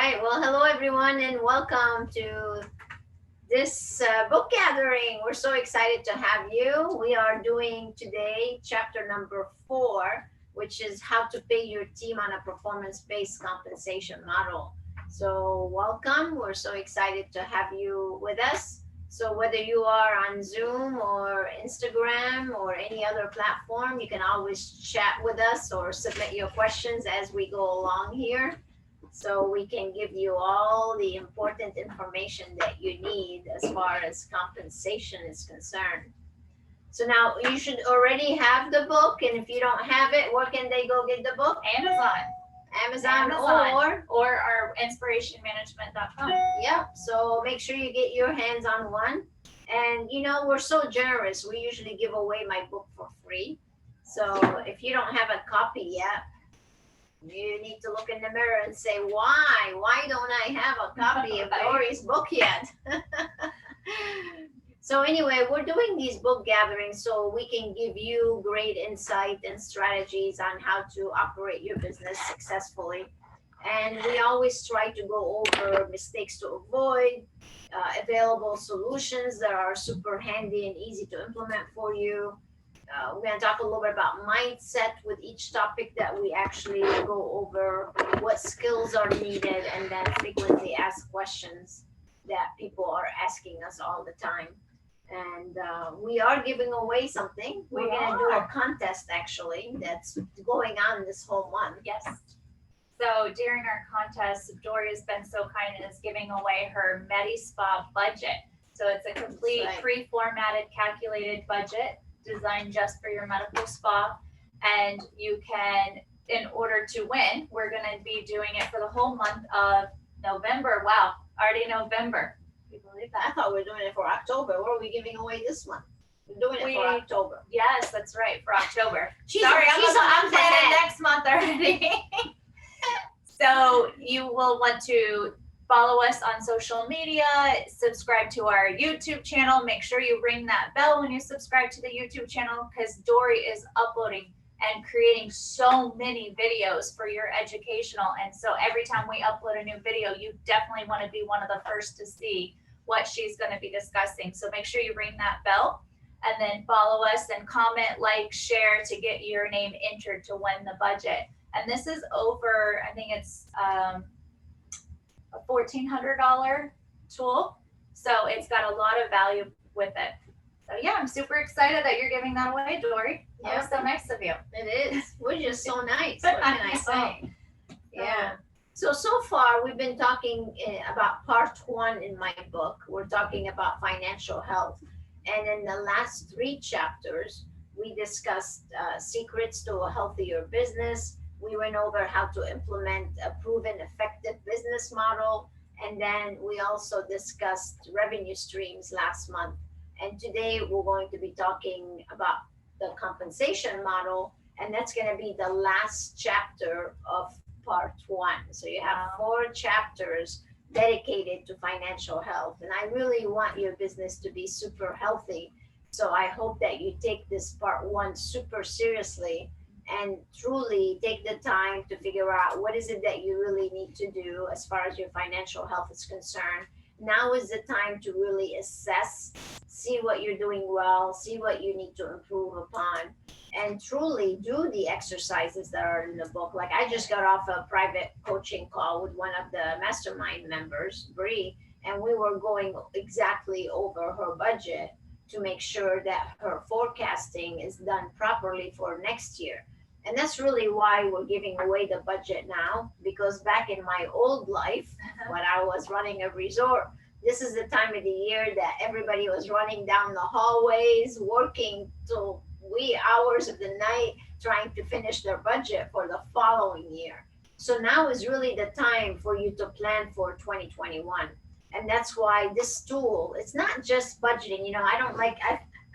right. Well, hello everyone, and welcome to this book gathering. We're so excited to have you. We are doing today chapter number 4, which is how to pay your team on a performance-based compensation model. So, welcome. We're so excited to have you with us. So, whether you are on Zoom or Instagram or any other platform, you can always chat with us or submit your questions as we go along here, so we can give you all the important information that you need as far as compensation is concerned. So now you should already have the book, and if you don't have it, where can they go get the book? Amazon or our inspirationmanagement.com. Yeah, so make sure you get your hands on one. And we're so generous. We usually give away my book for free. So if you don't have a copy yet, you need to look in the mirror and say, why don't I have a copy of Dori's book yet? So anyway, we're doing these book gatherings so we can give you great insight and strategies on how to operate your business successfully. And we always try to go over mistakes to avoid, available solutions that are super handy and easy to implement for you. We're going to talk a little bit about mindset with each topic that we actually go over, what skills are needed, and then frequently asked questions that people are asking us all the time. And we are giving away something. We're going to do a contest actually that's going on this whole month. Yes. So during our contest, Dori has been so kind and is giving away her MediSpa budget. So it's a complete pre-formatted, calculated budget designed just for your medical spa. And you can, in order to win, we're going to be doing it for the whole month of November. Wow, already November. Can you believe that? I thought we were doing it for October. What are we giving away this month? We're doing it for October. Yes, that's right, for October. Sorry, I'm planning next month already. So you will want to follow us on social media, subscribe to our YouTube channel. Make sure you ring that bell when you subscribe to the YouTube channel, because Dori is uploading and creating so many videos for your educational. And so every time we upload a new video, you definitely want to be one of the first to see what she's going to be discussing. So make sure you ring that bell and then follow us and comment, like, share to get your name entered to win the budget. And this is over, I think it's a $1,400 tool. So it's got a lot of value with it. So yeah, I'm super excited that you're giving that away, Dori. That was so nice of you. It is. We're just so nice. What can I say? Yeah. So far we've been talking about part 1 in my book. We're talking about financial health. And in the last 3 chapters, we discussed secrets to a healthier business. We went over how to implement a proven effective business model. And then we also discussed revenue streams last month. And today we're going to be talking about the compensation model. And that's going to be the last chapter of part 1. So you have 4 chapters dedicated to financial health. And I really want your business to be super healthy. So I hope that you take this part 1 super seriously and truly take the time to figure out what is it that you really need to do as far as your financial health is concerned. Now is the time to really assess, see what you're doing well, see what you need to improve upon, and truly do the exercises that are in the book. Like I just got off a private coaching call with one of the mastermind members, Bree, and we were going exactly over her budget to make sure that her forecasting is done properly for next year. And that's really why we're giving away the budget now, because back in my old life, when I was running a resort, this is the time of the year that everybody was running down the hallways, working till wee hours of the night, trying to finish their budget for the following year. So now is really the time for you to plan for 2021. And that's why this tool, it's not just budgeting. I don't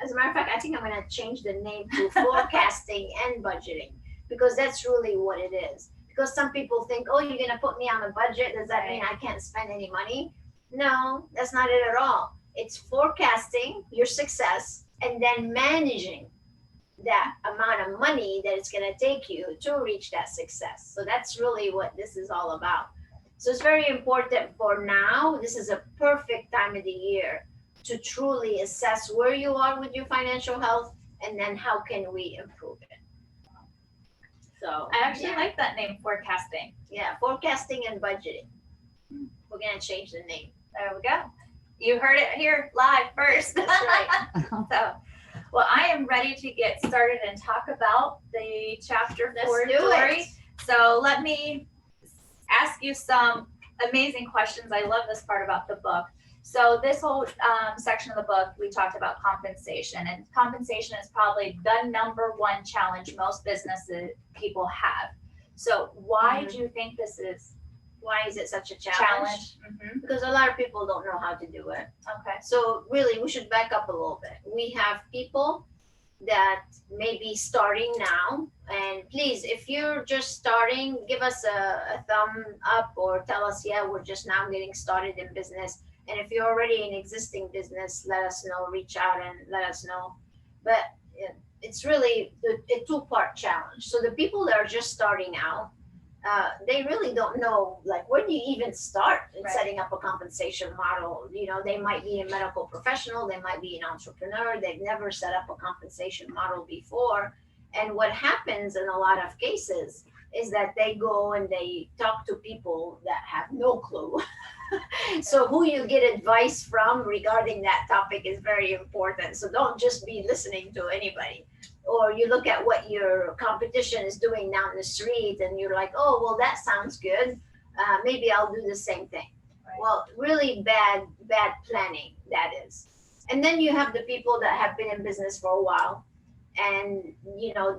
as a matter of fact, I think I'm going to change the name to forecasting and budgeting, because that's really what it is. Because some people think, oh, you're going to put me on a budget. Does that mean I can't spend any money? No, that's not it at all. It's forecasting your success and then managing that amount of money that it's going to take you to reach that success. So that's really what this is all about. So it's very important for now. This is a perfect time of the year to truly assess where you are with your financial health, and then how can we improve it. So I actually like that name, forecasting. yeah, forecasting and budgeting. We're gonna change the name. There we go. You heard it here live first. That's right. So, well, I am ready to get started and talk about the chapter Let's 4, do Dori. it. So let me ask you some amazing questions. I love this part about the book. So this whole section of the book, we talked about compensation, and compensation is probably the #1 challenge most businesses people have. So why do you think this is Why is it such a challenge? Because a lot of people don't know how to do it. Okay. So really, we should back up a little bit. We have people that may be starting now, and please, if you're just starting, give us a thumb up or tell us, yeah, we're just now getting started in business. And if you're already in existing business, let us know, reach out and let us know. But it's really a two-part challenge. So the people that are just starting out, they really don't know, like, where do you even start in Right. setting up a compensation model? You know, they might be a medical professional, they might be an entrepreneur, they've never set up a compensation model before. And what happens in a lot of cases is that they go and they talk to people that have no clue. So who you get advice from regarding that topic is very important. So don't just be listening to anybody. Or you look at what your competition is doing down the street and you're like, oh, well, that sounds good. Maybe I'll do the same thing. Right. Well, really bad planning, that is. And then you have the people that have been in business for a while, and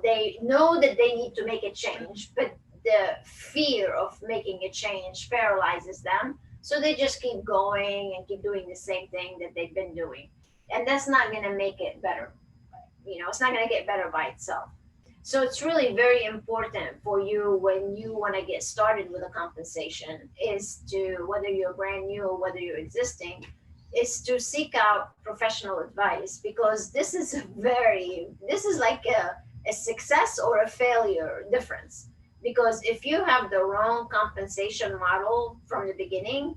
they know that they need to make a change, but the fear of making a change paralyzes them. So they just keep going and keep doing the same thing that they've been doing. And that's not going to make it better. It's not going to get better by itself. So it's really very important for you, when you want to get started with a compensation, is to, whether you're brand new or whether you're existing, is to seek out professional advice, because this is like a success or a failure difference. Because if you have the wrong compensation model from the beginning,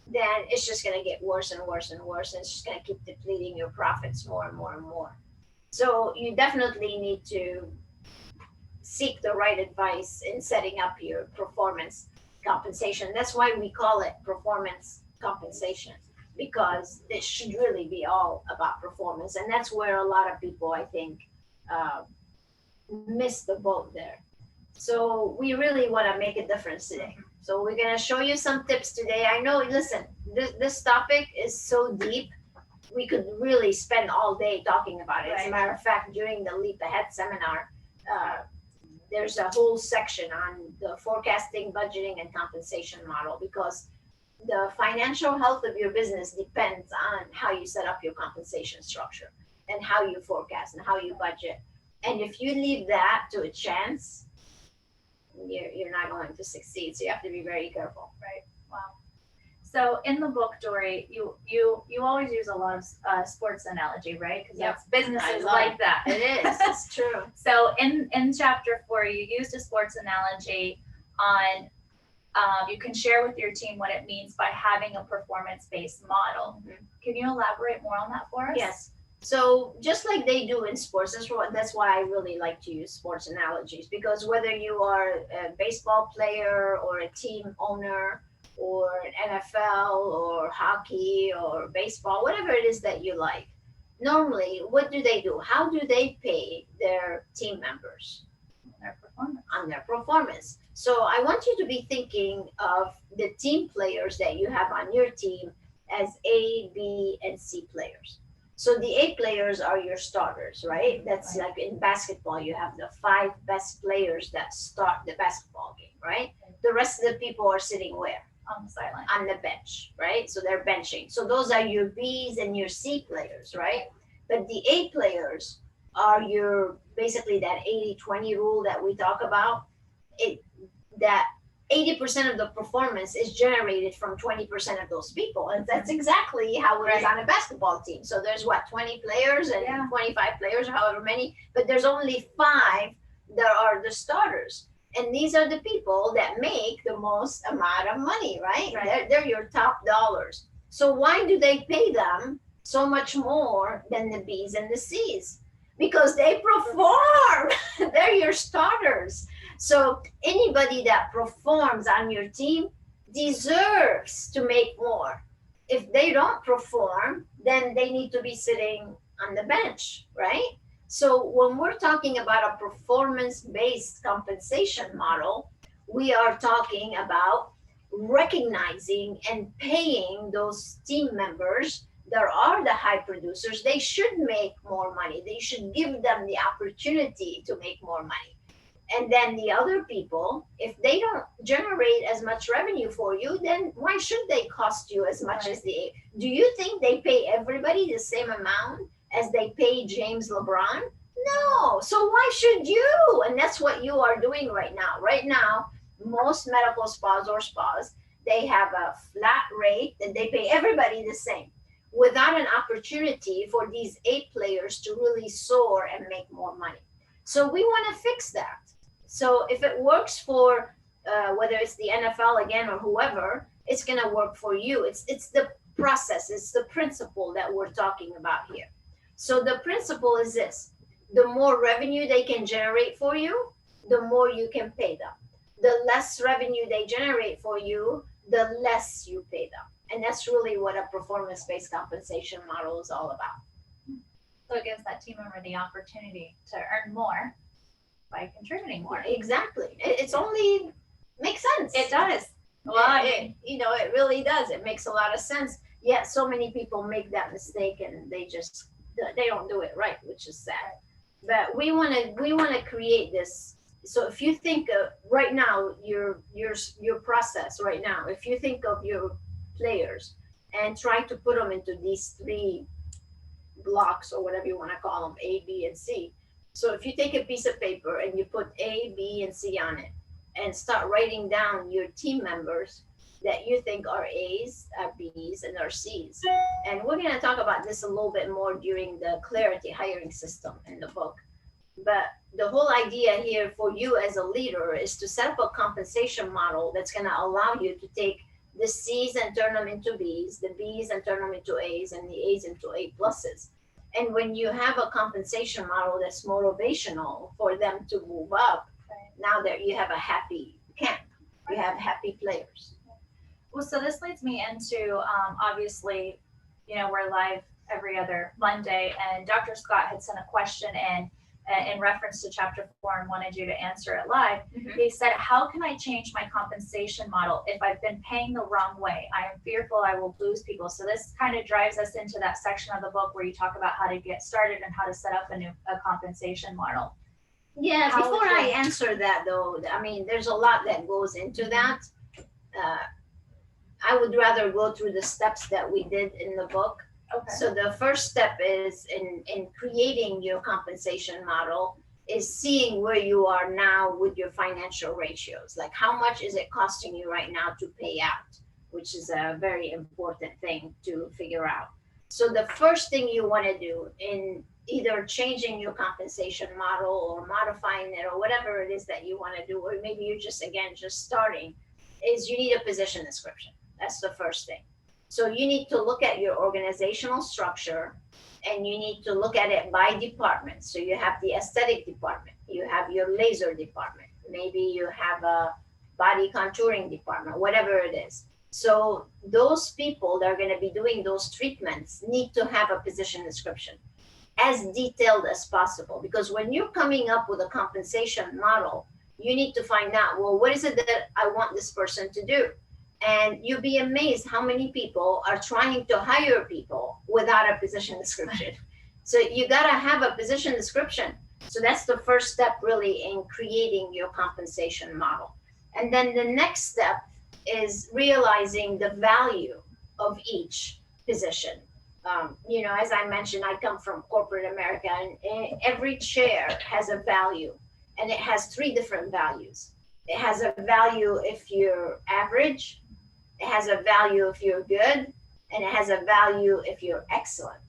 then it's just going to get worse and worse and worse, and it's just going to keep depleting your profits more and more and more. So you definitely need to seek the right advice in setting up your performance compensation. That's why we call it performance compensation, because it should really be all about performance. And that's where a lot of people, I think, miss the boat there. So we really want to make a difference today. So we're going to show you some tips today. I know, listen, this topic is so deep. We could really spend all day talking about it. As a matter of fact, during the Leap Ahead seminar, there's a whole section on the forecasting, budgeting, and compensation model, because the financial health of your business depends on how you set up your compensation structure and how you forecast and how you budget. And if you leave that to a chance, you're not going to succeed. So you have to be very careful. Right. Wow. So in the book, Dori, you always use a lot of sports analogy, right? Because that's businesses like that. It is. It's true. So in chapter 4, you used a sports analogy on you can share with your team what it means by having a performance-based model. Mm-hmm. Can you elaborate more on that for us? Yes. So just like they do in sports, that's why I really like to use sports analogies, because whether you are a baseball player or a team owner or an NFL or hockey or baseball, whatever it is that you like, normally what do they do? How do they pay their team members? On their performance. So I want you to be thinking of the team players that you have on your team as A, B, and C players. So the A players are your starters, right? That's like in basketball, you have the 5 best players that start the basketball game, right? The rest of the people are sitting where? On the sideline. On the bench, right? So they're benching. So those are your B's and your C players, right? But the A players are your, basically that 80-20 rule that we talk about. That 80% of the performance is generated from 20% of those people. And that's exactly how it is on a basketball team. So there's 20 players and 25 players, or however many, but there's only 5 that are the starters. And these are the people that make the most amount of money, right? Right. They're your top dollars. So why do they pay them so much more than the B's and the C's? Because they perform. They're your starters. So anybody that performs on your team deserves to make more. If they don't perform, then they need to be sitting on the bench, right? So when we're talking about a performance-based compensation model, we are talking about recognizing and paying those team members that are the high producers. They should make more money. They should give them the opportunity to make more money. And then the other people, if they don't generate as much revenue for you, then why should they cost you as much as the? Do you think they pay everybody the same amount as they pay James LeBron? No. So why should you? And that's what you are doing right now. Right now, most medical spas or spas, they have a flat rate that they pay everybody the same without an opportunity for these A players to really soar and make more money. So we want to fix that. So if it works for whether it's the NFL again or whoever, it's going to work for you. It's the process, it's the principle that we're talking about here. So the principle is this: the more revenue they can generate for you, the more you can pay them. The less revenue they generate for you, the less you pay them. And that's really what a performance-based compensation model is all about. So it gives that team member the opportunity to earn more by contributing more. Exactly. It's only makes sense. It does. Well, it really does. It makes a lot of sense. Yet so many people make that mistake and they don't do it right, which is sad. But we want to create this. So if you think of right now your process right now, if you think of your players and try to put them into these three blocks or whatever you want to call them, A, B, and C. So if you take a piece of paper and you put A, B, and C on it and start writing down your team members that you think are A's, are B's, and are C's. And we're going to talk about this a little bit more during the Clarity hiring system in the book. But the whole idea here for you as a leader is to set up a compensation model that's going to allow you to take the C's and turn them into B's, the B's and turn them into A's, and the A's into A pluses. And when you have a compensation model that's motivational for them to move up, now that you have a happy camp, you have happy players. Well, so this leads me into obviously, we're live every other Monday, and Dr. Scott had sent a question in reference to chapter 4 and wanted you to answer it live. Mm-hmm. He said, how can I change my compensation model if I've been paying the wrong way? I am fearful I will lose people. So this kind of drives us into that section of the book where you talk about how to get started and how to set up a compensation model. Yeah, before I answer that though, I mean, there's a lot that goes into that. I would rather go through the steps that we did in the book. Okay. So the first step is in creating your compensation model is seeing where you are now with your financial ratios. Like how much is it costing you right now to pay out, which is a very important thing to figure out. So the first thing you want to do in either changing your compensation model or modifying it or whatever it is that you want to do, or maybe you're just starting, is you need a position description. That's the first thing. So you need to look at your organizational structure and you need to look at it by department. So you have the aesthetic department, you have your laser department, maybe you have a body contouring department, whatever it is. So those people that are going to be doing those treatments need to have a position description as detailed as possible, because when you're coming up with a compensation model, you need to find out, well, what is it that I want this person to do? And you'll be amazed how many people are trying to hire people without a position description. So you got to have a position description. So that's the first step really in creating your compensation model. And then the next step is realizing the value of each position. As I mentioned, I come from corporate America, and every chair has a value, and it has 3 different values. It has a value if you're average, it has a value if you're good, and it has a value if you're excellent.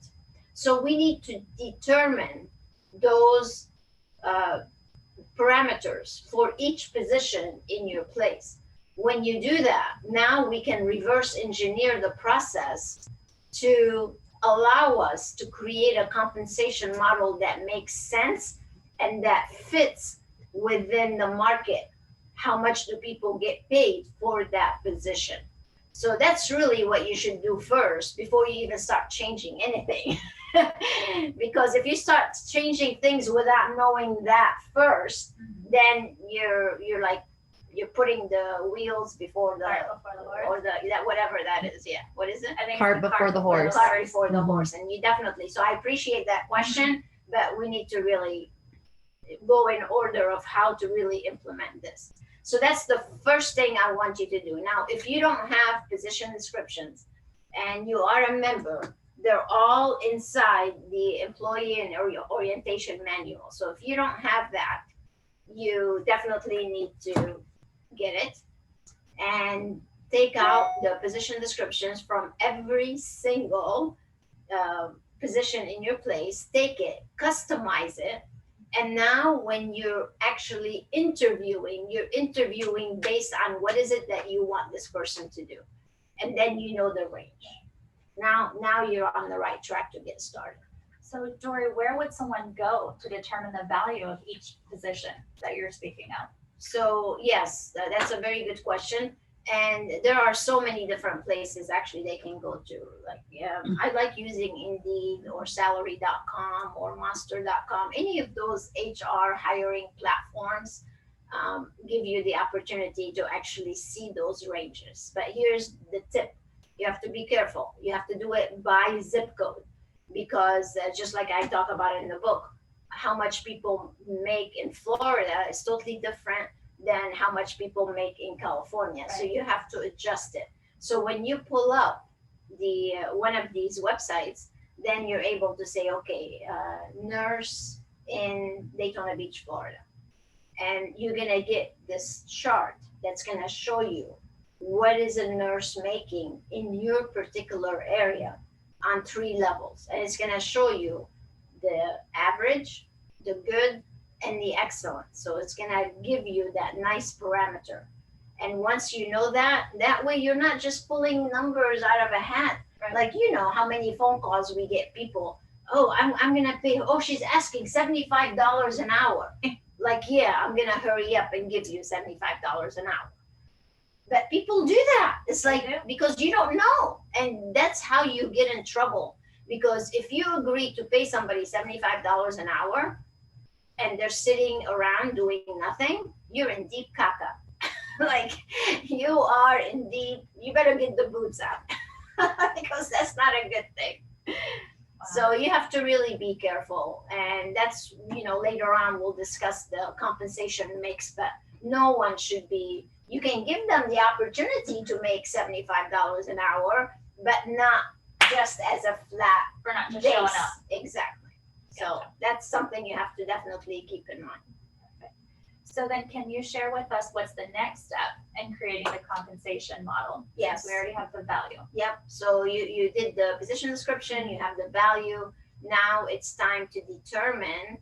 So we need to determine those parameters for each position in your place. When you do that, now we can reverse engineer the process to allow us to create a compensation model that makes sense and that fits within the market. How much do people get paid for that position? So that's really what you should do first before you even start changing anything. Because if you start changing things without knowing that first, then you're like you're putting the wheels before the horse. or the that whatever that is. Yeah, what is it? I think Cart it's the before the horse. Cart before the Mhm. horse. And you definitely. So I appreciate that question, but we need to really go in order of how to really implement this. So that's the first thing I want you to do. Now, if you don't have position descriptions and you are a member, they're all inside the employee and orientation manual. So if you don't have that, you definitely need to get it and take out the position descriptions from every single position in your place, take it, customize it. And now when you're actually interviewing, you're interviewing based on what is it that you want this person to do. And then you know the range. Now you're on the right track to get started. So Dori, where would someone go to determine the value of each position that you're speaking of? So yes, that's a very good question. And there are so many different places actually they can go to. Like, I like using Indeed or salary.com or monster.com. Any of those HR hiring platforms give you the opportunity to actually see those ranges. But here's the tip. You have to be careful. You have to do it by zip code because just like I talk about in the book, how much people make in Florida is totally different than how much people make in California. Right. So you have to adjust it. So when you pull up the one of these websites, then you're able to say, okay, nurse in Daytona Beach, Florida. And you're gonna get this chart that's gonna show you what is a nurse making in your particular area on 3 levels. And it's gonna show you the average, the good, and the excellent. So it's gonna give you that nice parameter. And once you know that, that way you're not just pulling numbers out of a hat. Right. Like, you know how many phone calls we get people, oh, I'm gonna pay, oh, she's asking $75 an hour. Like, yeah, I'm gonna hurry up and give you $75 an hour. But people do that. It's like, because you don't know. And that's how you get in trouble. Because if you agree to pay somebody $75 an hour and they're sitting around doing nothing, you're in deep caca. Like, you are in deep, you better get the boots out. Because that's not a good thing. Wow. So you have to really be careful. And that's, later on we'll discuss the compensation mix, but no one should be, you can give them the opportunity to make $75 an hour, but not just as a flat for not just base. showing up. Exactly. So Gotcha. that's something you have to definitely keep in mind. Okay. So then can you share with us what's the next step in creating the compensation model? Yes. Since we already have the value. Yep. So you did the position description, you have the value. Now it's time to determine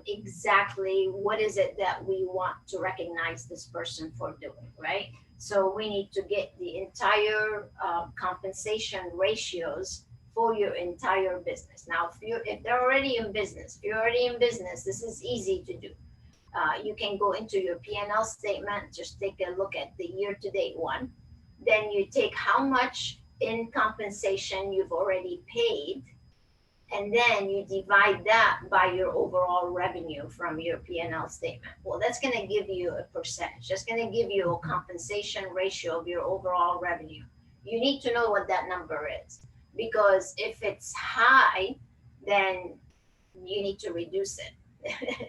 exactly what is it that we want to recognize this person for doing, right? So we need to get the entire compensation ratios for your entire business. Now, if they're already in business, this is easy to do. You can go into your P&L statement, just take a look at the year-to-date one. Then you take how much in compensation you've already paid, and then you divide that by your overall revenue from your P&L statement. Well, that's going to give you a percentage. That's going to give you a compensation ratio of your overall revenue. You need to know what that number is, because if it's high, then you need to reduce it.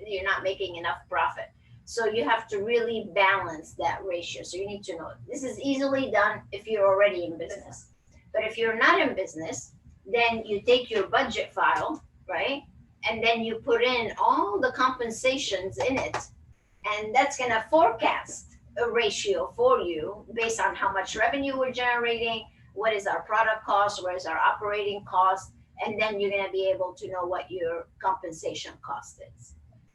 You're not making enough profit. So you have to really balance that ratio. So you need to know this is easily done if you're already in business. But if you're not in business, then you take your budget file, right? And then you put in all the compensations in it. And that's going to forecast a ratio for you based on how much revenue we're generating, what is our product cost, what is our operating cost, and then you're going to be able to know what your compensation cost is.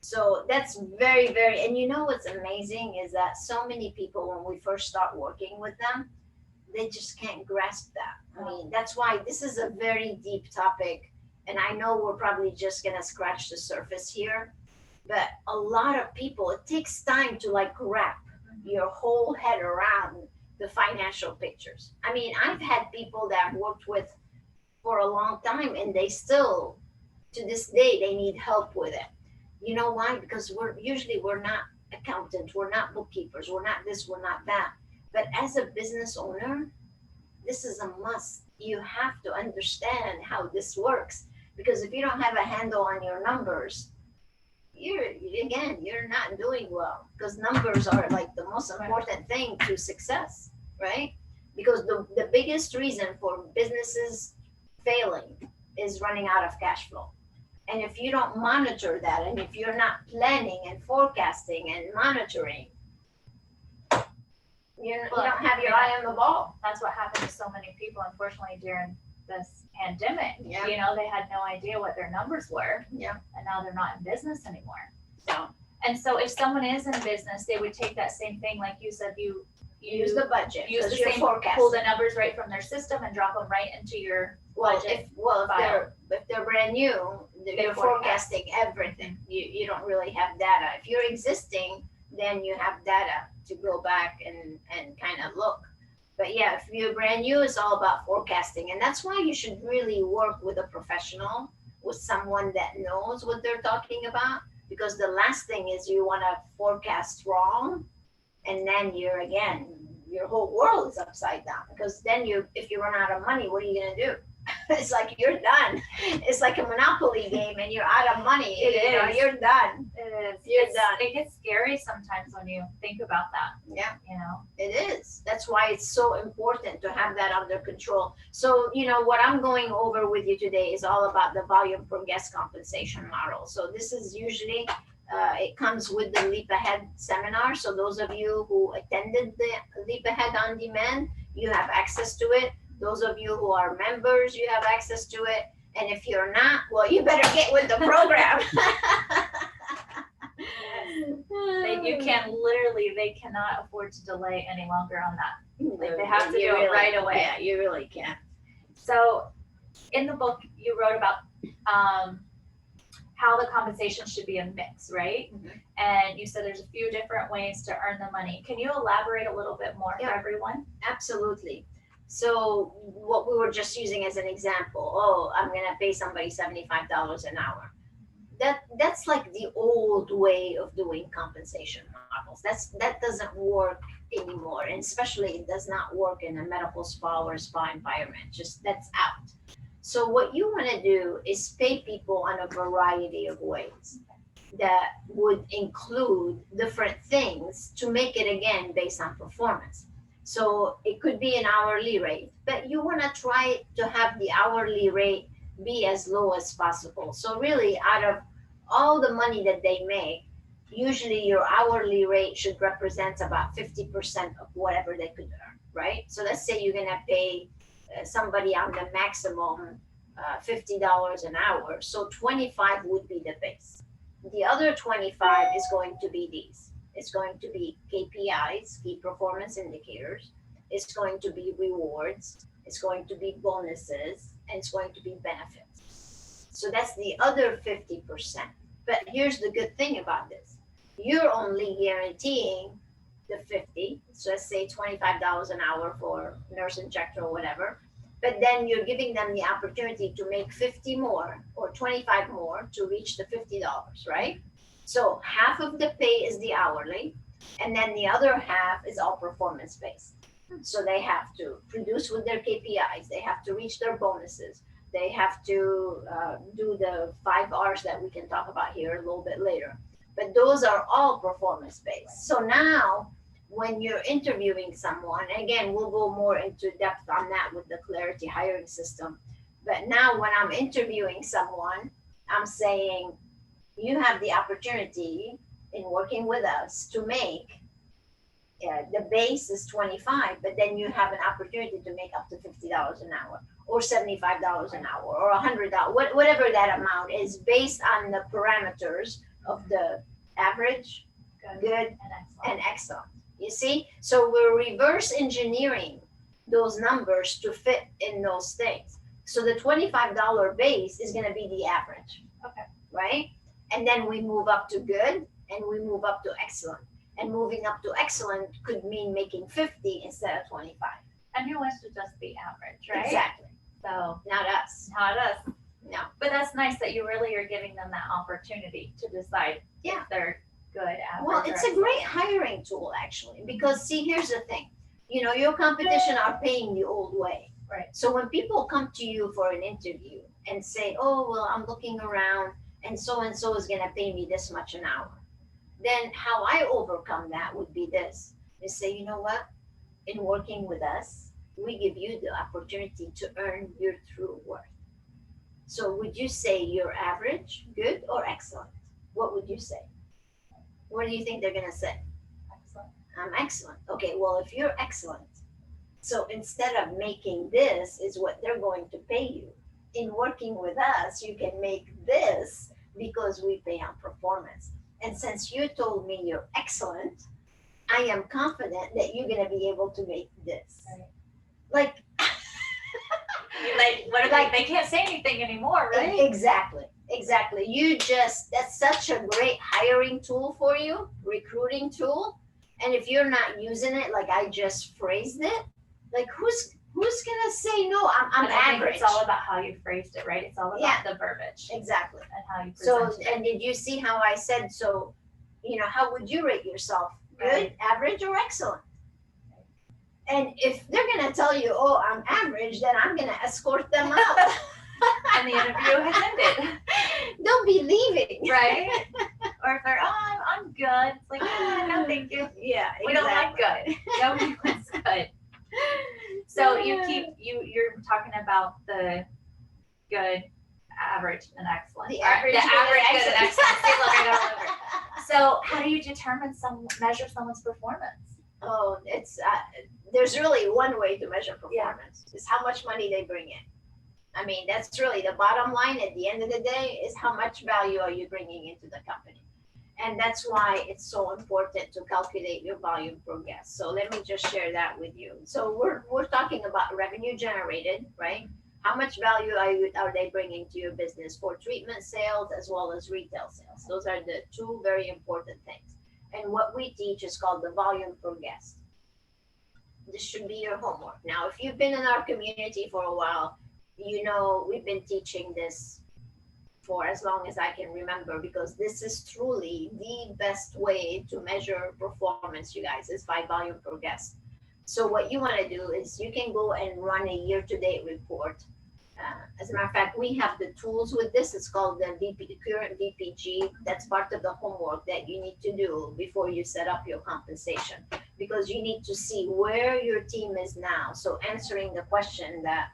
So that's very, very, and you know what's amazing is that so many people, when we first start working with them, they just can't grasp that. I mean, that's why this is a very deep topic. And I know we're probably just going to scratch the surface here, but a lot of people, it takes time to like wrap your whole head around the financial pictures. I mean, I've had people that I've worked with for a long time and they still, to this day, they need help with it. You know why? Because we're not accountants, we're not bookkeepers, we're not this, we're not that. But as a business owner, this is a must. You have to understand how this works, because if you don't have a handle on your numbers, you're you're not doing well, because numbers are like the most important thing to success, right? Because the biggest reason for businesses failing is running out of cash flow. And if you don't monitor that, and if you're not planning and forecasting and monitoring, you don't have your eye on the ball. That's what happened to so many people, unfortunately, during this pandemic. Yeah. You know, they had no idea what their numbers were. Yeah. And now they're not in business anymore. So, and so if someone is in business, they would take that same thing, like you said, you use the budget, use the your same, forecast. pull the numbers right from their system and drop them right into your budget. If they're brand new, you're forecasting everything. You don't really have data. If you're existing, then you have data to go back and kind of look. But yeah, if you're brand new, it's all about forecasting. And that's why you should really work with a professional, with someone that knows what they're talking about. Because the last thing is you want to forecast wrong, and then your whole world is upside down. Because then if you run out of money, what are you gonna do? It's like you're done. It's like a Monopoly game, and you're out of money. You're done. It is. You're done. It gets scary sometimes when you think about that. Yeah, you know, it is. That's why it's so important to have that under control. So, what I'm going over with you today is all about the volume per guest compensation model. So this is usually, it comes with the Leap Ahead seminar. So those of you who attended the Leap Ahead on demand, you have access to it. Those of you who are members, you have access to it. And if you're not, well, you better get with the program. They cannot afford to delay any longer on that. Like, they have to do it right away. Yeah, you really can. So in the book, you wrote about how the compensation should be a mix, right? Mm-hmm. And you said there's a few different ways to earn the money. Can you elaborate a little bit more for everyone? Absolutely. So what we were just using as an example, I'm going to pay somebody $75 an hour. That's like the old way of doing compensation models. That doesn't work anymore. And especially it does not work in a medical spa or spa environment. Just that's out. So what you want to do is pay people on a variety of ways that would include different things to make it, again, based on performance. So it could be an hourly rate, but you want to try to have the hourly rate be as low as possible. So really, out of all the money that they make, usually your hourly rate should represent about 50% of whatever they could earn, right? So let's say you're going to pay somebody on the maximum $50 an hour. So 25 would be the base. The other 25 is going to be these. It's going to be KPIs, key performance indicators. It's going to be rewards. It's going to be bonuses, and it's going to be benefits. So that's the other 50%. But here's the good thing about this. You're only guaranteeing the 50. So let's say $25 an hour for nurse injector or whatever. But then you're giving them the opportunity to make 50 more or 25 more to reach the $50, right? So half of the pay is the hourly, and then the other half is all performance-based. So they have to produce with their KPIs. They have to reach their bonuses. They have to do the 5 R's that we can talk about here a little bit later. But those are all performance-based. So now when you're interviewing someone, again, we'll go more into depth on that with the Clarity hiring system. But now when I'm interviewing someone, I'm saying, you have the opportunity in working with us to make the base is 25, but then you have an opportunity to make up to $50 an hour or $75 an hour or $100, whatever that amount is, based on the parameters of the average, good, and excellent. and excellent. You see? So we're reverse engineering those numbers to fit in those things. So the $25 base is going to be the average. Okay. Right? And then we move up to good and we move up to excellent. And moving up to excellent could mean making 50 instead of 25. And who wants to just be average, right? Exactly. So Not us. not us. No. But that's nice that you really are giving them that opportunity to decide Yeah. if they're good, average. Well, or it's a excellent. great hiring tool actually, because see, here's the thing. You know, your competition are paying the old way. Right. So when people come to you for an interview and say, oh, well, I'm looking around and so is going to pay me this much an hour. Then how I overcome that would be this. Is say, you know what? In working with us, we give you the opportunity to earn your true worth. So would you say you're average, good, or excellent? What would you say? What do you think they're going to say? Excellent. I'm excellent. Okay, well, if you're excellent, so instead of making this is what they're going to pay you. In working with us, you can make this because we pay on performance. And since you told me you're excellent, I am confident that you're going to be able to make this. Right. Like, What are they can't say anything anymore, right? Exactly. That's such a great hiring tool for you, recruiting tool. And if you're not using it like I just phrased it, like who's gonna say no? I'm And I average. think it's all about how you phrased it, right? It's all about the verbiage Exactly. and how you So, present it. and did you see how I said so? You know, how would you rate yourself? Good, Right. average, or excellent? And if they're gonna tell you, oh, I'm average, then I'm gonna escort them out. And the interview has ended, They'll be leaving. right? Or if they're, oh, I'm good. It's like, no, thank you. Yeah, We don't like good. Nobody wants good. So you're talking about the good, average, and excellent. The All right, average, the good, average, and good, and excellent. excellent. See, look, I got it over. So how do you measure someone's performance? Oh, it's there's really one way to measure performance. Is how much money they bring in. I mean, that's really the bottom line at the end of the day is how much value are you bringing into the company. And that's why it's so important to calculate your volume per guest. So let me just share that with you. So we're talking about revenue generated, right? How much value are they bringing to your business for treatment sales as well as retail sales? Those are the two very important things. And what we teach is called the volume per guest. This should be your homework. Now, if you've been in our community for a while, you know we've been teaching this for as long as I can remember, because this is truly the best way to measure performance, you guys, is by volume per guest. So what you want to do is you can go and run a year-to-date report. As a matter of fact, we have the tools with this. It's called the current VPG. That's part of the homework that you need to do before you set up your compensation, because you need to see where your team is now. So answering the question that,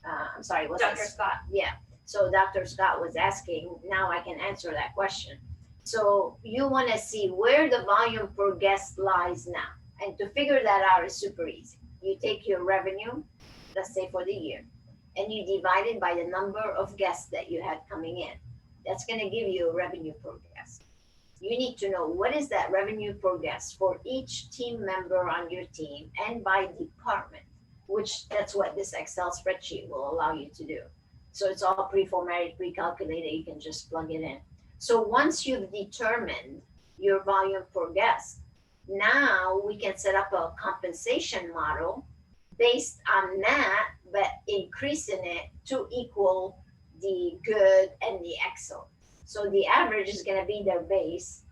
I'm sorry, was Dr. Scott. Yeah. So Dr. Scott was asking, now I can answer that question. So you want to see where the volume per guest lies now. And to figure that out is super easy. You take your revenue, let's say for the year, and you divide it by the number of guests that you had coming in. That's going to give you a revenue per guest. You need to know what is that revenue per guest for each team member on your team and by department, which that's what this Excel spreadsheet will allow you to do. So it's all pre-formatted, pre-calculated. You can just plug it in. So once you've determined your volume per guest, now we can set up a compensation model based on that, but increasing it to equal the good and the excellent. So the average is going to be their base,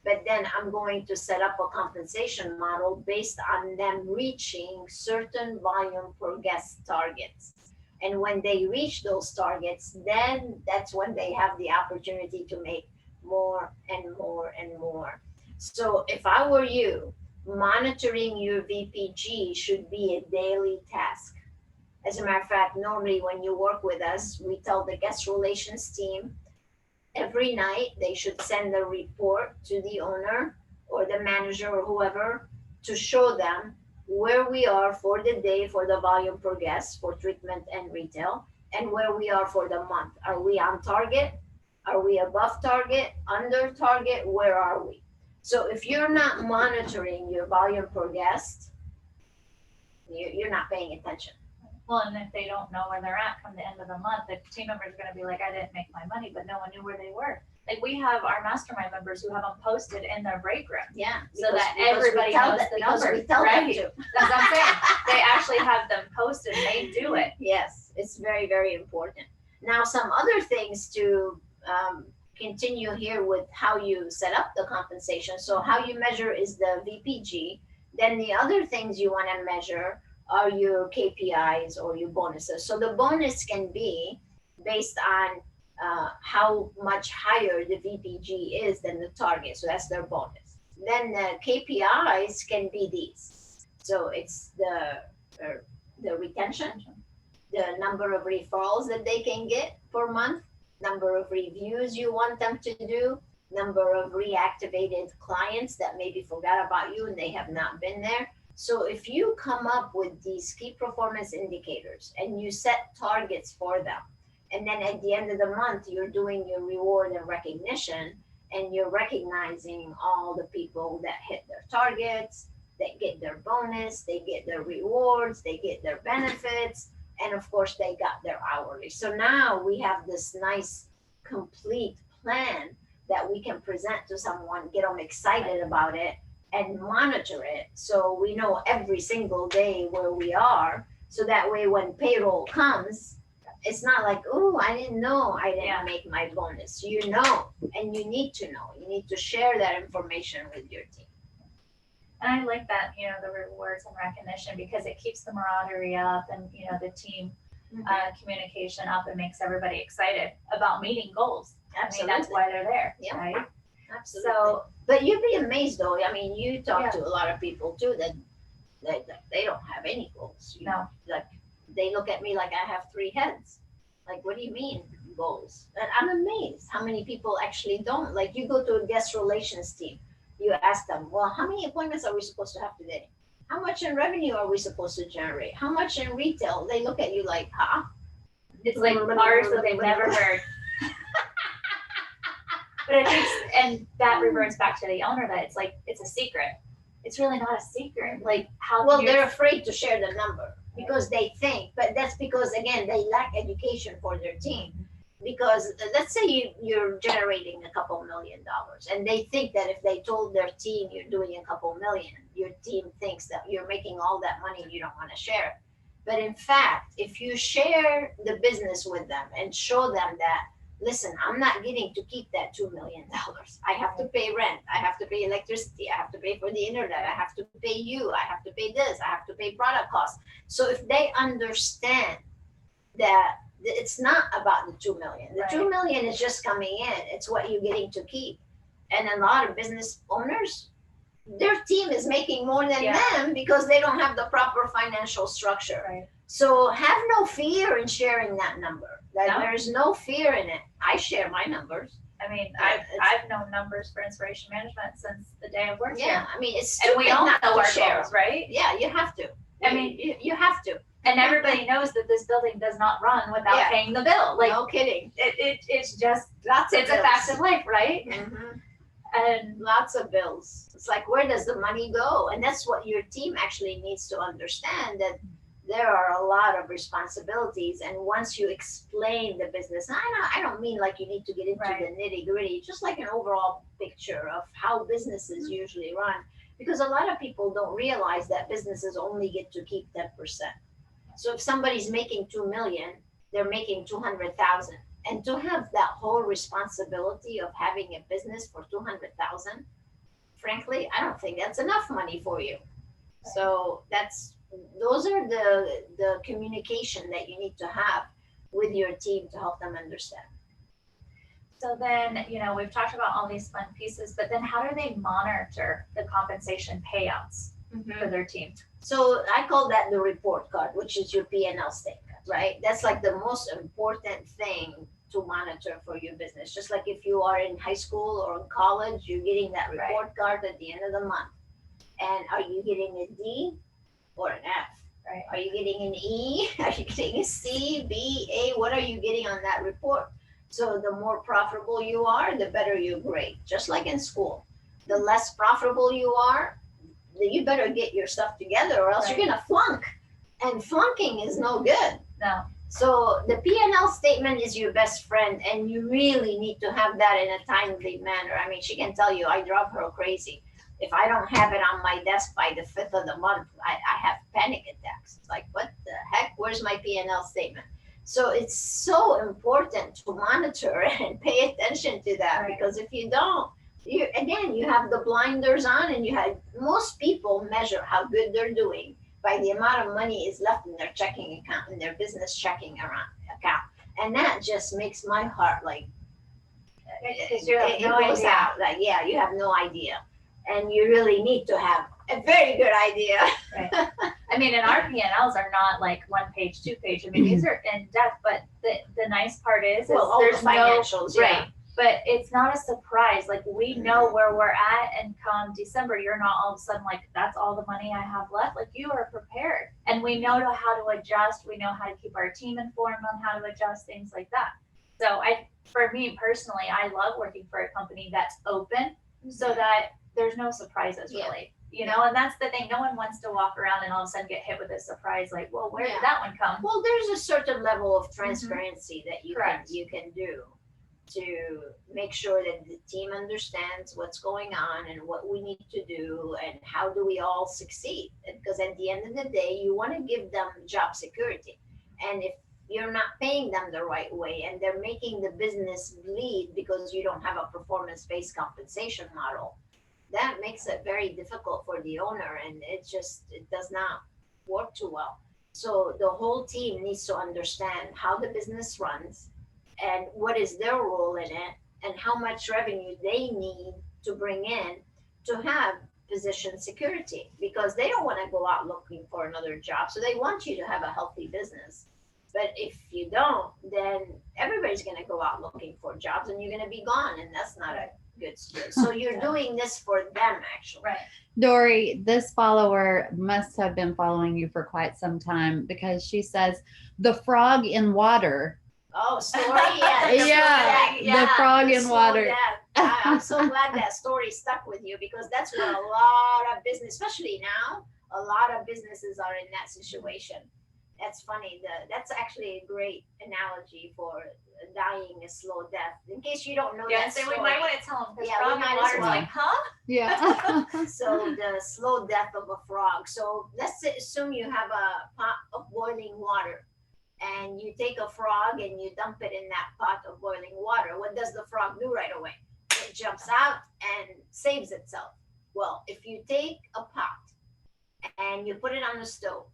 but then I'm going to set up a compensation model based on them reaching certain volume per guest targets. And when they reach those targets, then that's when they have the opportunity to make more and more and more. So if I were you, monitoring your VPG should be a daily task. As a matter of fact, normally when you work with us, we tell the guest relations team every night they should send a report to the owner or the manager or whoever to show them where we are for the day for the volume per guest for treatment and retail, and where we are for the month. Are we on target? Are we above target, under target? Where are we? So if you're not monitoring your volume per guest, you're not paying attention. Well, and if they don't know where they're at come the end of the month, the team member is going to be like, I didn't make my money, but no one knew where they were. Like we have our mastermind members who have them posted in their break room. Yeah. So that everybody knows the numbers. We tell right? them to. That's what I'm saying. They actually have them posted and they do it. Yes, it's very, very important. Now, some other things to continue here with how you set up the compensation. So how you measure is the VPG. Then the other things you want to measure are your KPIs or your bonuses. So the bonus can be based on how much higher the VPG is than the target. So that's their bonus. Then the KPIs can be these. So it's the retention, the number of referrals that they can get per month, number of reviews you want them to do, number of reactivated clients that maybe forgot about you and they have not been there. So if you come up with these key performance indicators and you set targets for them, and then at the end of the month, you're doing your reward and recognition, and you're recognizing all the people that hit their targets, they get their bonus, they get their rewards, they get their benefits, and of course they got their hourly. So now we have this nice complete plan that we can present to someone, get them excited about it and monitor it. So we know every single day where we are. So that way when payroll comes, it's not like, oh, I didn't know I didn't make my bonus. You know, and you need to know. You need to share that information with your team. And I like that, the rewards and recognition because it keeps the camaraderie up and, the team communication up and makes everybody excited about meeting goals. Absolutely. I mean, that's why they're there, right? Absolutely. So, but you'd be amazed though. I mean, you talk to a lot of people too that they don't have any goals. No. Like they look at me like I have 3 heads. Like, what do you mean goals? And I'm amazed how many people actually don't. Like you go to a guest relations team. You ask them, well, how many appointments are we supposed to have today? How much in revenue are we supposed to generate? How much in retail? They look at you like, huh? It's like bars that they've never heard. But it makes, and that reverts back to the owner that it's like, it's a secret. It's really not a secret. Like how well, they're afraid to share the number because they think, but that's because again, they lack education for their team. Because let's say you're generating a couple $1 million and they think that if they told their team you're doing a couple million, your team thinks that you're making all that money and you don't want to share it. But in fact, if you share the business with them and show them that, listen, I'm not getting to keep that $2 million. I have to pay rent. I have to pay electricity. I have to pay for the internet. I have to pay you. I have to pay this. I have to pay product costs. So if they understand that it's not about the 2 million. The 2 million is just coming in. It's what you're getting to keep. And a lot of business owners, their team is making more than them because they don't have the proper financial structure. Right. So have no fear in sharing that number. There's no fear in it. I share my numbers. I mean, I've known numbers for InSPAration management since the day I've worked here. I mean, it's stupid and we all not know to our share. goals, right? Yeah, you have to. I mean, you have to. And everybody knows that this building does not run without paying the bill. Like, no kidding. It's just, it's a fact of life, right? Mm-hmm. And lots of bills. It's like, where does the money go? And that's what your team actually needs to understand, that there are a lot of responsibilities. And once you explain the business, and I don't mean like you need to get into the nitty gritty, just like an overall picture of how businesses usually run. Because a lot of people don't realize that businesses only get to keep 10%. So if somebody's making 2 million, they're making 200,000. And to have that whole responsibility of having a business for 200,000, frankly, I don't think that's enough money for you. So those are the communication that you need to have with your team to help them understand. So then, we've talked about all these fun pieces, but then how do they monitor the compensation payouts for their team? So I call that the report card, which is your P&L statement, right? That's like the most important thing to monitor for your business. Just like if you are in high school or in college, you're getting that report card at the end of the month. And are you getting a D or an F? Right. Are you getting an E? Are you getting a C, B, A? What are you getting on that report? So the more profitable you are, the better you grade. Just like in school, the less profitable you are, you better get your stuff together, or else Right. you're gonna flunk. And flunking is no good. No. So the P&L statement is your best friend, and you really need to have that in a timely manner. I mean, she can tell you, I drive her crazy. If I don't have it on my desk by the 5th of the month, I have panic attacks. It's like, what the heck? Where's my P&L statement? So it's so important to monitor and pay attention to that, Right. because if you don't, you have the blinders on, and most people measure how good they're doing by the amount of money is left in their checking account, in their business checking account, and that just makes my heart like Because you have it no goes idea. out. Like, yeah, you have no idea, and you really need to have a very good idea. Right. I mean, and our P&Ls are not like 1 page, 2 page. I mean, these are in depth, but the nice part is Well, all there's the financials, no, yeah. right. But it's not a surprise. Like, we know where we're at, and come December, you're not all of a sudden like, that's all the money I have left. Like, you are prepared, and we know how to adjust. We know how to keep our team informed on how to adjust, things like that. So for me personally, I love working for a company that's open, so that there's no surprises really. You know, and that's the thing. No one wants to walk around and all of a sudden get hit with a surprise, like, well, where did that one come? Well, there's a certain level of transparency that Correct. you can do to make sure that the team understands what's going on and what we need to do and how do we all succeed. Because at the end of the day, you want to give them job security. And if you're not paying them the right way and they're making the business bleed because you don't have a performance-based compensation model, that makes it very difficult for the owner, and it does not work too well. So the whole team needs to understand how the business runs and what is their role in it and how much revenue they need to bring in to have position security, because they don't want to go out looking for another job. So they want you to have a healthy business. But if you don't, then everybody's going to go out looking for jobs and you're going to be gone. And that's not a good story. So you're doing this for them, actually. Right. Dori, this follower must have been following you for quite some time, because she says the frog in water. Oh, story, yeah. The frog in water. I'm so glad that story stuck with you, because that's what a lot of business, especially now, a lot of businesses are in that situation. That's funny. That's actually a great analogy for dying a slow death. In case you don't know that story. We might want to tell them, because Yeah, we frog might in as water's well. like, huh? Yeah. So the slow death of a frog. So let's assume you have a pot of boiling water, and you take a frog and you dump it in that pot of boiling water. What does the frog do right away? It jumps out and saves itself. Well, if you take a pot and you put it on the stove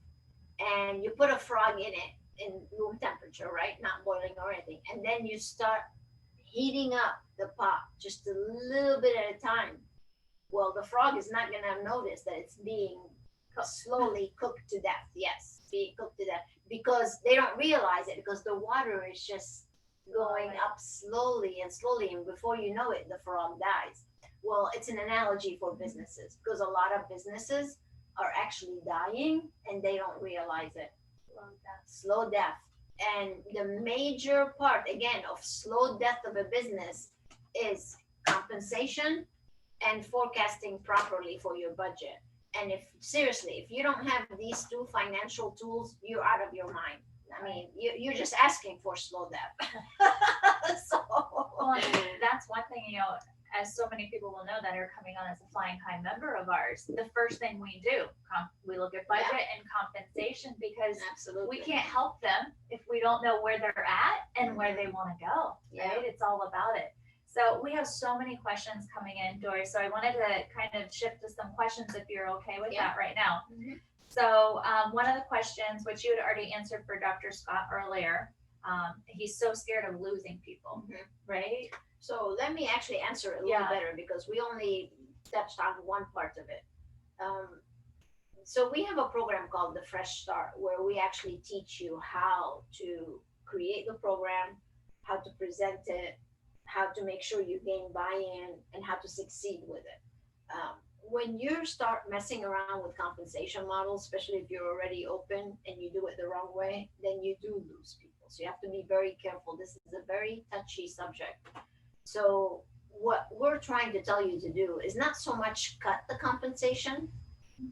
and you put a frog in it in room temperature, right? Not boiling or anything. And then you start heating up the pot just a little bit at a time. Well, the frog is not going to notice that it's being slowly cooked to death. Yes, being cooked to death, because they don't realize it, because the water is just going up slowly and slowly. And before you know it, the frog dies. Well, it's an analogy for businesses, because a lot of businesses are actually dying and they don't realize it. Slow death. And the major part, again, of slow death of a business is compensation and forecasting properly for your budget. And if you don't have these two financial tools, you're out of your mind. I mean, you're just asking for slow death. Well, that's one thing, as so many people will know that are coming on as a flying high member of ours, the first thing we do, we look at budget and compensation, because Absolutely. we can't help them if we don't know where they're at and where they want to go, right? It's all about it. So we have so many questions coming in, Dori. So I wanted to kind of shift to some questions, if you're okay with that right now. Mm-hmm. So one of the questions, which you had already answered for Dr. Scott earlier, he's so scared of losing people, right? So let me actually answer it a little better, because we only touched on one part of it. So we have a program called the Fresh Start, where we actually teach you how to create the program, how to present it, how to make sure you gain buy-in, and how to succeed with it. when you start messing around with compensation models, especially if you're already open and you do it the wrong way, then you do lose people. So you have to be very careful. This is a very touchy subject. So what we're trying to tell you to do is not so much cut the compensation.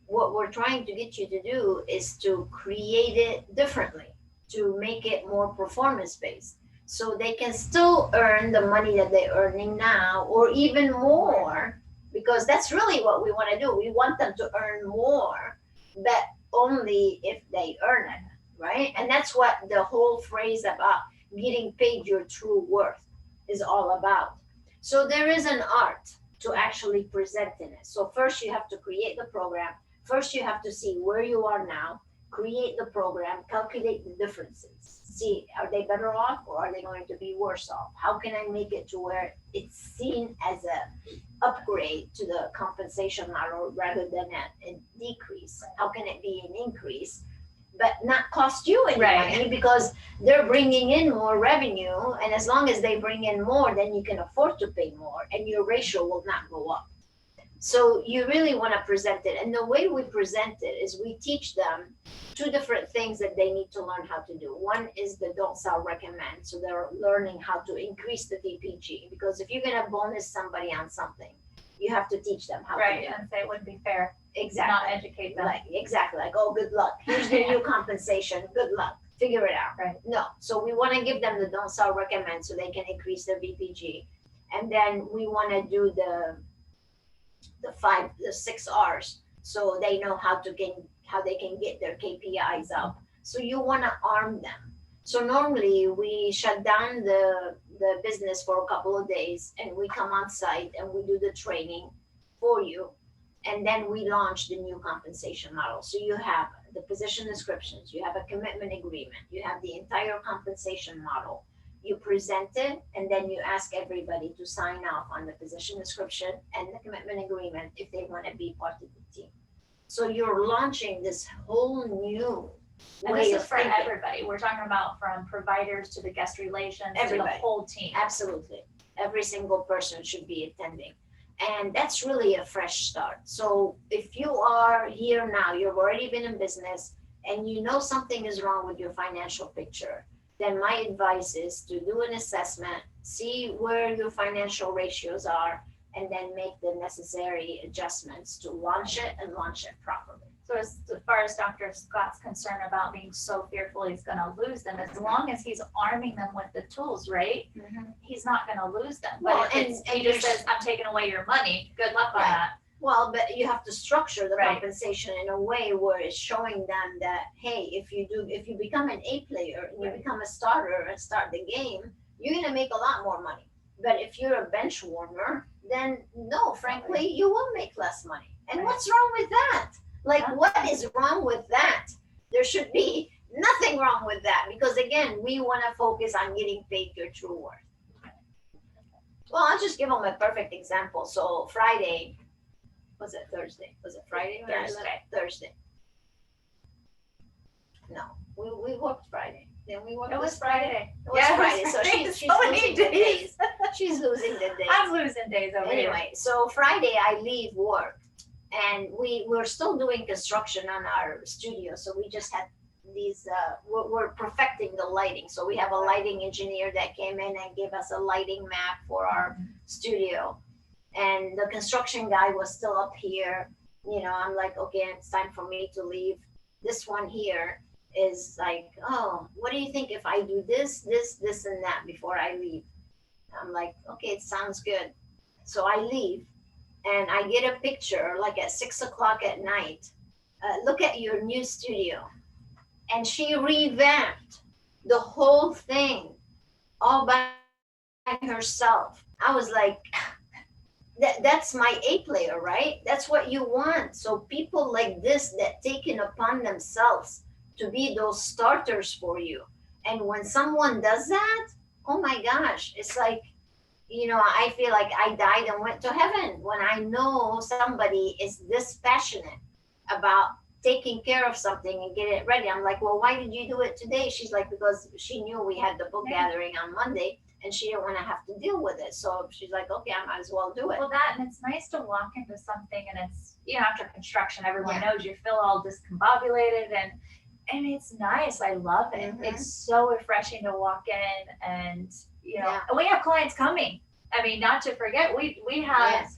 What we're trying to get you to do is to create it differently, to make it more performance based. So they can still earn the money that they're earning now or even more, because that's really what we want to do. We want them to earn more, but only if they earn it, right? And that's what the whole phrase about getting paid your true worth is all about. So there is an art to actually presenting it. So first you have to create the program. First you have to see where you are now, create the program, calculate the differences. See, are they better off or are they going to be worse off? How can I make it to where it's seen as a upgrade to the compensation model rather than a decrease? How can it be an increase, but not cost you any Right. money because they're bringing in more revenue, and as long as they bring in more, then you can afford to pay more, and your ratio will not go up. So you really want to present it, and the way we present it is we teach them two different things that they need to learn how to do. One is the don't sell recommend, so they're learning how to increase the VPG, because if you're going to bonus somebody on something, you have to teach them how to Right, do it. and say it wouldn't be fair to Exactly. not educate them. Like, oh, good luck. Here's the new compensation. Good luck. Figure it out. Right. No. So we want to give them the don't sell recommend so they can increase their VPG. And then we want to do the 6 R's so they know how they can get their KPIs up. So you want to arm them. So normally we shut down the business for a couple of days and we come on site and we do the training for you, and then we launch the new compensation model. So you have the position descriptions, you have a commitment agreement, you have the entire compensation model. You present it, and then you ask everybody to sign off on the position description and the commitment agreement if they want to be part of the team. So you're launching this whole new And way this of is for thinking. everybody. We're talking about from providers to the guest relations to Everybody. the whole team. Absolutely. Every single person should be attending. And that's really a fresh start. So if you are here now, you've already been in business and you know something is wrong with your financial picture, then my advice is to do an assessment, see where your financial ratios are, and then make the necessary adjustments to launch it and launch it properly. So as far as Dr. Scott's concerned about being so fearful he's gonna lose them, as long as he's arming them with the tools, right? He's not gonna lose them. Well, But if and he just there's- says, I'm taking away your money, good luck on Right. that. Well, but you have to structure the Right. compensation in a way where it's showing them that, hey, if you become an A player and you Right. become a starter and start the game, you're gonna make a lot more money. But if you're a bench warmer, then no, frankly, you will make less money. And Right. what's wrong with that? Like, Yeah. what is wrong with that? There should be nothing wrong with that, because again, we want to focus on getting paid your true worth. Well, I'll just give them a perfect example. So Friday, was it Thursday? Was it Friday? when I left? Thursday. Thursday. No, we worked Friday. Then we worked. It was this Friday. It was Friday. So she's So many losing the days. days. She's losing the days. I'm losing days over here. Anyway, so Friday I leave work, and we're still doing construction on our studio. So we just had these. We're perfecting the lighting. So we have a lighting engineer that came in and gave us a lighting map for our studio, and the construction guy was still up here. You know, I'm like, okay, it's time for me to leave. This one here is like, oh, what do you think if I do this, and that before I leave? I'm like, okay, it sounds good. So I leave, and I get a picture like at 6 o'clock at night. Look at your new studio. And she revamped the whole thing all by herself. I was like, that's my A player, right? That's what you want. So people like this that take it upon themselves to be those starters for you. And when someone does that, oh my gosh, it's like, you know, I feel like I died and went to heaven when I know somebody is this passionate about taking care of something and get it ready. I'm like, well, why did you do it today? She's like, because she knew we had the book gathering on Monday and she didn't want to have to deal with it. So she's like, okay, I might as well do it. Well, and it's nice to walk into something and it's, after construction, everyone knows you feel all discombobulated and it's nice. I love it. It's so refreshing to walk in and, and we have clients coming. I mean, not to forget, we have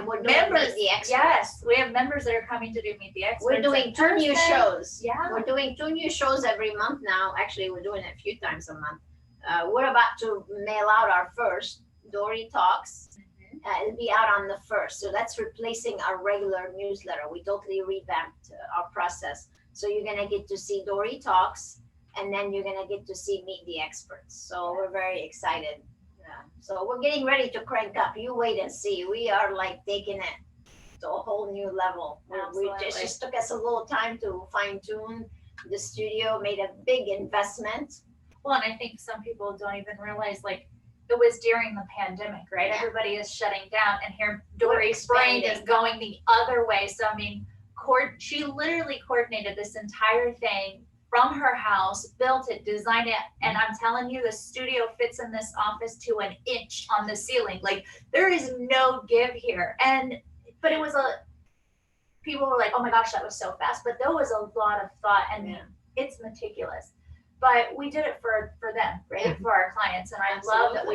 we're doing members. Meet the Experts. Yes, we have members that are coming to do Meet the Experts. We're doing 2 new shows. Yeah, we're doing 2 new shows every month now. Actually, we're doing it a few times a month. We're about to mail out our first Dori Talks. It'll be out on the 1st, so that's replacing our regular newsletter. We totally revamped our process. So you're gonna get to see Dori Talks, and then you're gonna get to see Meet the Experts. So we're very excited. So we're getting ready to crank up. You wait and see. We are like taking it to a whole new level. It just took us a little time to fine tune the studio, made a big investment. Well, and I think some people don't even realize, like, it was during the pandemic, right? Yeah. Everybody is shutting down, and here Dori's brain is going the other way. So, I mean, she literally coordinated this entire thing from her house, built it, designed it, and I'm telling you, the studio fits in this office to an inch on the ceiling. Like, there is no give here. But it was people were like, oh my gosh, that was so fast. But there was a lot of thought, and it's meticulous. But we did it for them, right? For our clients. And I love that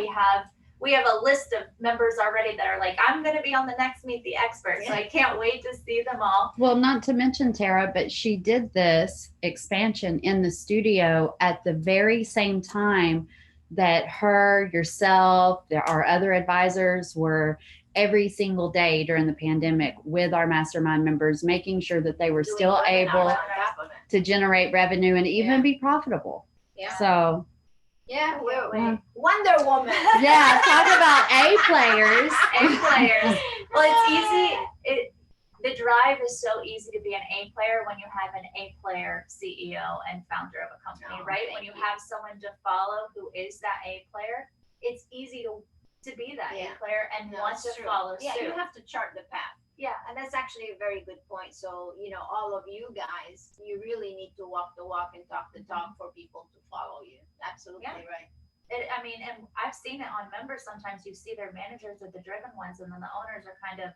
we have a list of members already that are like, I'm going to be on the next Meet the Experts. So I can't wait to see them all. Well, not to mention, Tara, but she did this expansion in the studio at the very same time that yourself, our other advisors were every single day during the pandemic with our mastermind members, making sure that they were still able to generate revenue and even be profitable. Yeah. So we're Wonder Woman. Yeah, talk about A players. Well, it's easy. The drive is so easy to be an A player when you have an A player CEO and founder of a company, right? When you have someone to follow who is that A player, it's easy to be that A player and want to follow suit. Yeah, you have to chart the path. Yeah, and that's actually a very good point. So, all of you guys, you really need to walk the walk and talk the talk for people to follow you. Absolutely right. And I've seen it on members. Sometimes you see their managers are the driven ones, and then the owners are kind of,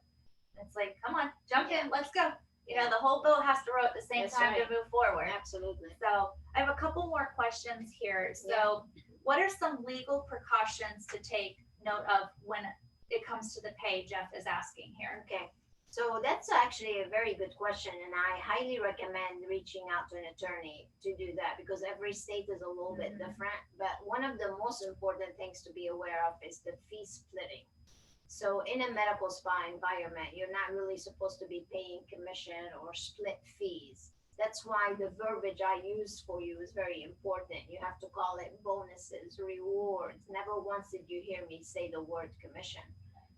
it's like, come on, jump in, let's go. The whole boat has to row at the same time to move forward. Absolutely. So I have a couple more questions here. So what are some legal precautions to take note of when it comes to the pay? Jeff is asking here. Okay. So that's actually a very good question, and I highly recommend reaching out to an attorney to do that because every state is a little bit different. But one of the most important things to be aware of is the fee splitting. So in a medical spa environment, you're not really supposed to be paying commission or split fees. That's why the verbiage I use for you is very important. You have to call it bonuses, rewards. Never once did you hear me say the word commission.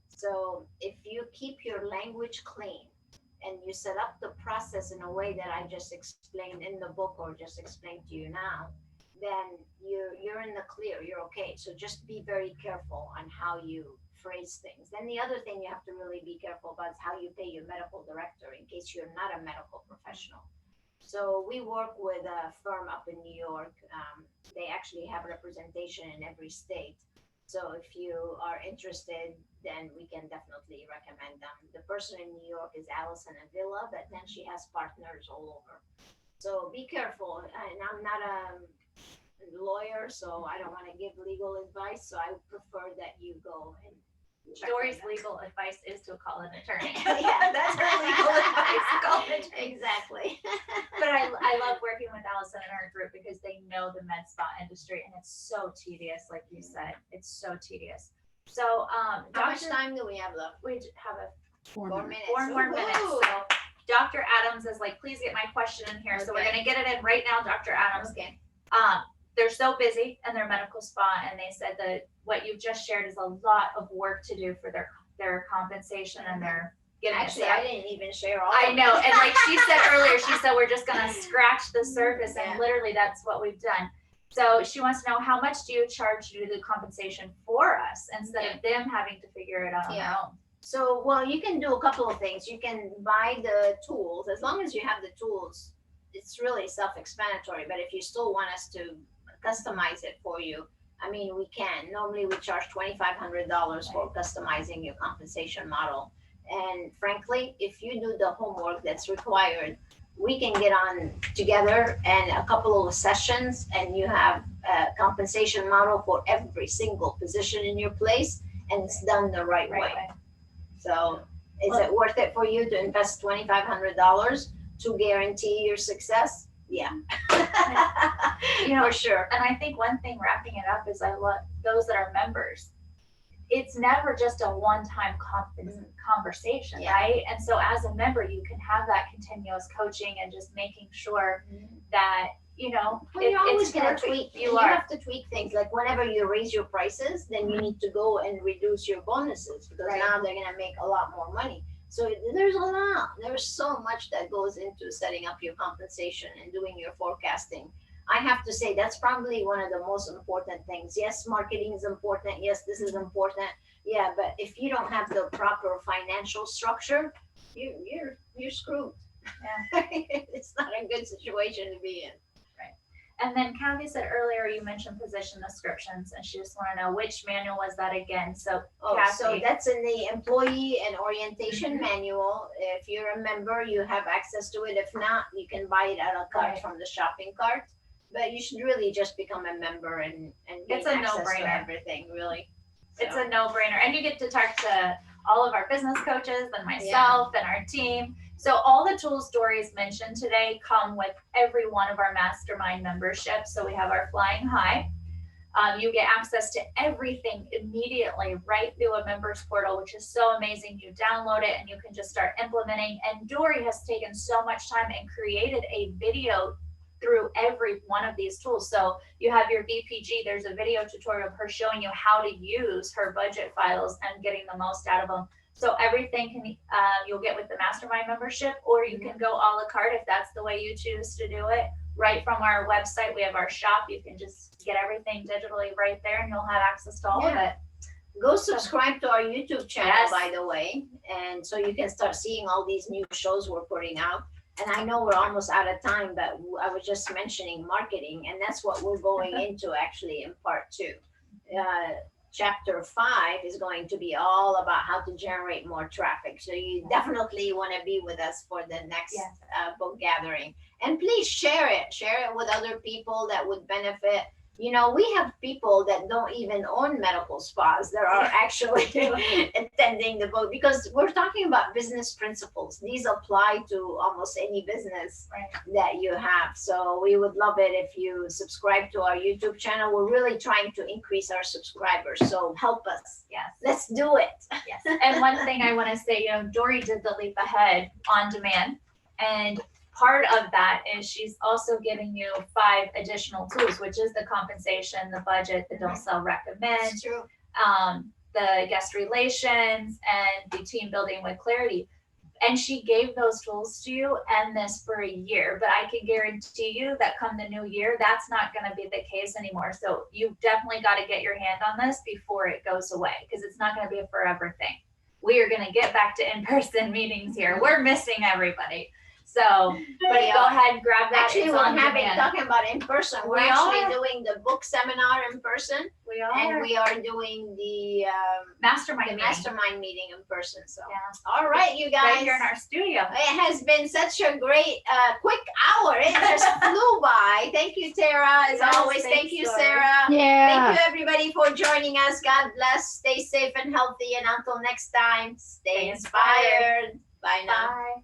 So if you keep your language clean and you set up the process in a way that I just explained in the book or just explained to you now, then you're in the clear, you're okay. So just be very careful on how you phrase things. Then the other thing you have to really be careful about is how you pay your medical director in case you're not a medical professional. So we work with a firm up in New York. They actually have representation in every state. So if you are interested, then we can definitely recommend them. The person in New York is Allison Avila, but then she has partners all over. So be careful. And I'm not a lawyer, so I don't want to give legal advice. So I prefer that you go and Dori's legal advice is to call an attorney. Yeah, that's her legal advice. Call an attorney. Exactly. But I love working with Allison and her group because they know the med spa industry, and it's so tedious, like you said. It's so tedious. So, how much time do we have left? We have 4 minutes. 4 more minutes. So, Dr. Adams is like, please get my question in here. Okay. So we're gonna get it in right now, Dr. Adams. Okay. They're so busy in their medical spa, and they said that what you've just shared is a lot of work to do for their compensation and their getting. Actually, I didn't even share all. I know, and like she said earlier, she said we're just gonna scratch the surface, and literally that's what we've done. So she wants to know, how much do you charge to do the compensation for us instead of them having to figure it out on their own? So, well, you can do a couple of things. You can buy the tools. As long as you have the tools, it's really self-explanatory. But if you still want us to customize it for you, I mean, we can. Normally, we charge $2,500 for customizing your compensation model. And frankly, if you do the homework that's required, we can get on together and a couple of sessions, and you have a compensation model for every single position in your place, and it's done the right way. So is it worth it for you to invest $2,500 to guarantee your success? Yeah. For sure. And I think one thing, wrapping it up, is I love those that are members. It's never just a one-time conversation, right? And so as a member, you can have that continuous coaching and just making sure that, you know, well, you're always going to worth tweak. it. You have to tweak things. Like whenever you raise your prices, then you need to go and reduce your bonuses, because now they're going to make a lot more money. So there's so much that goes into setting up your compensation and doing your forecasting. I have to say that's probably one of the most important things. Yes, marketing is important. Yes, this is important. Yeah, but if you don't have the proper financial structure, you're screwed. Yeah. It's not a good situation to be in. And then Kathy said earlier, you mentioned position descriptions, and she just want to know which manual was that again. So, Kathy. So that's in the employee and orientation manual. If you're a member, you have access to it. If not, you can buy it a la carte from the shopping cart. But you should really just become a member and get it's a access no-brainer. to everything, really. So. It's a no-brainer. And you get to talk to all of our business coaches and myself and our team. So all the tools Dori's mentioned today come with every one of our mastermind memberships. So we have our Flying High. You get access to everything immediately right through a members portal, which is so amazing. You download it and you can just start implementing. And Dori has taken so much time and created a video through every one of these tools. So you have your VPG, there's a video tutorial of her showing you how to use her budget files and getting the most out of them. So everything can you'll get with the mastermind membership, or you can go a la carte if that's the way you choose to do it. Right from our website, we have our shop. You can just get everything digitally right there, and you'll have access to all of it. Go subscribe to our YouTube channel, by the way, and so you can start seeing all these new shows we're putting out. And I know we're almost out of time, but I was just mentioning marketing, and that's what we're going into actually in part 2. Chapter 5 is going to be all about how to generate more traffic. So you definitely want to be with us for the next book gathering. And please share it with other people that would benefit. You know, we have people that don't even own medical spas that are actually attending the book, because we're talking about business principles. These apply to almost any business that you have. So we would love it if you subscribe to our YouTube channel. We're really trying to increase our subscribers. So help us. Yes. Let's do it. Yes. And one thing I want to say, you know, Dori did the Leap Ahead on demand, and part of that is she's also giving you 5 additional tools, which is the compensation, the budget, the don't sell recommend, the guest relations, and the team building with clarity. And she gave those tools to you and this for a year, but I can guarantee you that come the new year, that's not going to be the case anymore. So you've definitely got to get your hand on this before it goes away, because it's not going to be a forever thing. We are going to get back to in-person meetings here. We're missing everybody. So, but go ahead and grab that. Actually, we're talking about in person. We're actually doing the book seminar in person. We are. And we are doing the mastermind meeting in person. So, all right, you guys. Right here in our studio. It has been such a great, quick hour. It just flew by. Thank you, Tara. As always, thank you, Sarah. Yeah. Thank you, everybody, for joining us. God bless. Stay safe and healthy. And until next time, stay inspired. Bye now. Bye.